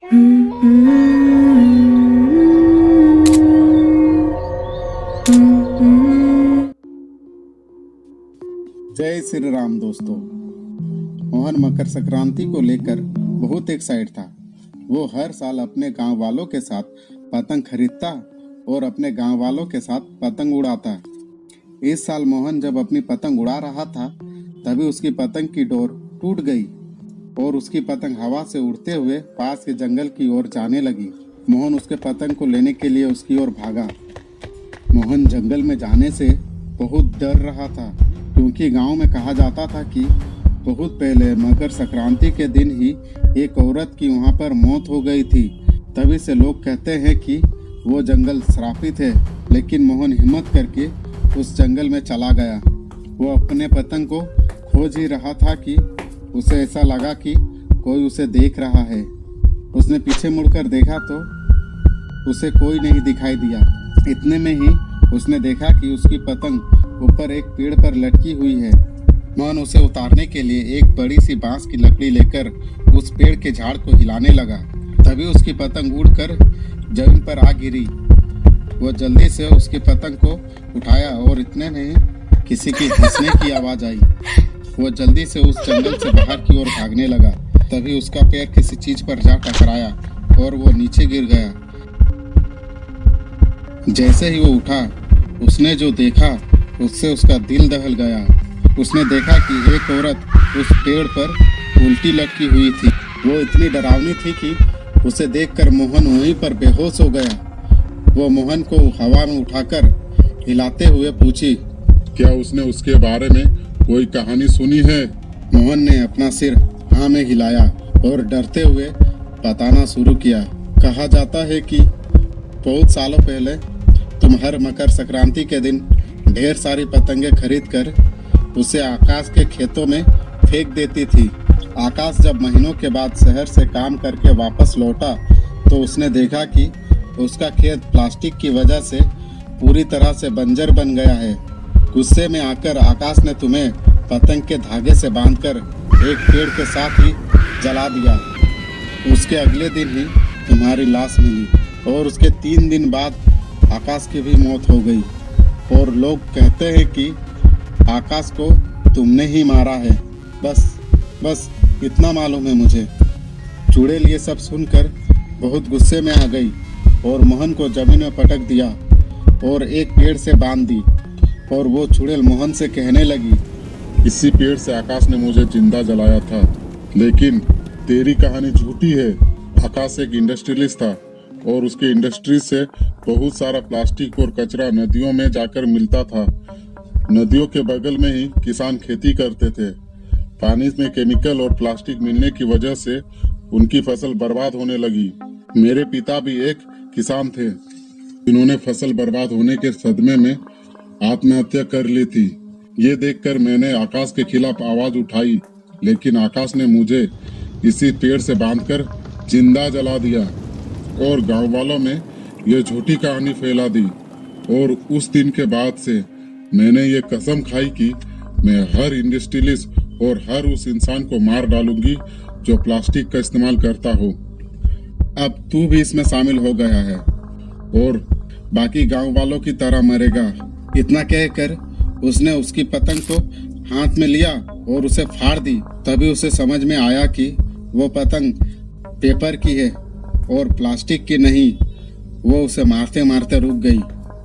जय श्री राम दोस्तों। मोहन मकर संक्रांति को लेकर बहुत एक्साइट था। वो हर साल अपने गांव वालों के साथ पतंग खरीदता और अपने गांव वालों के साथ पतंग उड़ाता। इस साल मोहन जब अपनी पतंग उड़ा रहा था तभी उसकी पतंग की डोर टूट गई और उसकी पतंग हवा से उड़ते हुए पास के जंगल की ओर जाने लगी। मोहन उसके पतंग को लेने के लिए उसकी ओर भागा। मोहन जंगल में जाने से बहुत डर रहा था क्योंकि गांव में कहा जाता था कि बहुत पहले मकर संक्रांति के दिन ही एक औरत की वहां पर मौत हो गई थी। तभी से लोग कहते हैं कि वो जंगल श्रापित है। लेकिन मोहन हिम्मत करके उस जंगल में चला गया। वो अपने पतंग को खोज ही रहा था कि उसे ऐसा लगा कि कोई उसे देख रहा है। उसने पीछे मुड़कर देखा तो उसे कोई नहीं दिखाई दिया। इतने में ही उसने देखा कि उसकी पतंग ऊपर एक पेड़ पर लटकी हुई है। मोहन उसे उतारने के लिए एक बड़ी सी बांस की लकड़ी लेकर उस पेड़ के झाड़ को हिलाने लगा। तभी उसकी पतंग उड़कर जमीन पर आ गिरी। वो जल्दी से उसकी पतंग को उठाया और इतने में किसी की हंसने की आवाज आई। वो जल्दी से उस जंगल से बाहर की ओर भागने लगा। तभी उसका पैर किसी चीज पर जा टकराया और वो नीचे गिर गया। जैसे ही वो उठा उसने जो देखा उससे उसका दिल दहल गया। उसने देखा कि एक औरत उस पेड़ पर उल्टी लटकी हुई थी। वो इतनी डरावनी थी कि उसे देखकर मोहन वहीं पर बेहोश हो गया। वो मोहन को हवा में उठाकर हिलाते हुए पूछी, क्या उसने उसके बारे में कोई कहानी सुनी है? मोहन ने अपना सिर हाँ में हिलाया और डरते हुए बताना शुरू किया। कहा जाता है कि बहुत सालों पहले तुम हर मकर संक्रांति के दिन ढेर सारी पतंगे खरीद कर उसे आकाश के खेतों में फेंक देती थी। आकाश जब महीनों के बाद शहर से काम करके वापस लौटा तो उसने देखा कि उसका खेत प्लास्टिक की वजह से पूरी तरह से बंजर बन गया है। गुस्से में आकर आकाश ने तुम्हें पतंग के धागे से बांधकर एक पेड़ के साथ ही जला दिया। उसके अगले दिन ही तुम्हारी लाश मिली और उसके 3 दिन बाद आकाश की भी मौत हो गई। और लोग कहते हैं कि आकाश को तुमने ही मारा है। बस इतना मालूम है मुझे। चुड़ैल ये सब सुनकर बहुत गुस्से में आ गई और मोहन को जमीन में पटक दिया और एक पेड़ से बांध दी। और वो चुड़ैल मोहन से कहने लगी, इसी पेड़ से आकाश ने मुझे जिंदा जलाया था। लेकिन तेरी कहानी झूठी है। आकाश एक इंडस्ट्रियलिस्ट था और उसके इंडस्ट्री से बहुत सारा प्लास्टिक और कचरा नदियों में जाकर मिलता था। नदियों के बगल में ही किसान खेती करते थे। पानी में केमिकल और प्लास्टिक मिलने की वजह से उनकी फसल बर्बाद होने लगी। मेरे पिता भी एक किसान थे जिन्होंने फसल बर्बाद होने के सदमे में आत्महत्या कर ली थी। ये देखकर मैंने आकाश के खिलाफ आवाज उठाई, लेकिन आकाश ने मुझे इसी पेड़ से बांधकर जिंदा जला दिया और गांव वालों में यह झूठी कहानी फैला दी। और उस दिन के बाद से मैंने ये कसम खाई कि मैं हर इंडस्ट्रियलिस्ट और हर उस इंसान को मार डालूंगी जो प्लास्टिक का इस्तेमाल करता हो। अब तू भी इसमें शामिल हो गया है और बाकी गांव वालों की तरह मरेगा। इतना कहकर उसने उसकी पतंग को हाथ में लिया और उसे फाड़ दी। तभी उसे समझ में आया कि वो पतंग पेपर की है और प्लास्टिक की नहीं। वो उसे मारते मारते रुक गई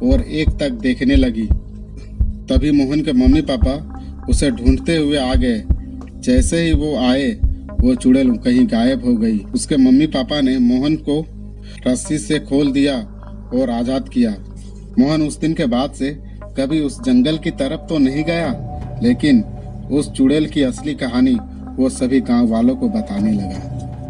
और एक तक देखने लगी। तभी मोहन के मम्मी पापा उसे ढूंढते हुए आ गए। जैसे ही वो आए वो चुड़ैल कहीं गायब हो गई। उसके मम्मी पापा ने मोहन को रस्सी से खोल दिया और आजाद किया। मोहन उस दिन के बाद से कभी उस जंगल की तरफ तो नहीं गया, लेकिन उस चुड़ैल की असली कहानी वो सभी गांव वालों को बताने लगा।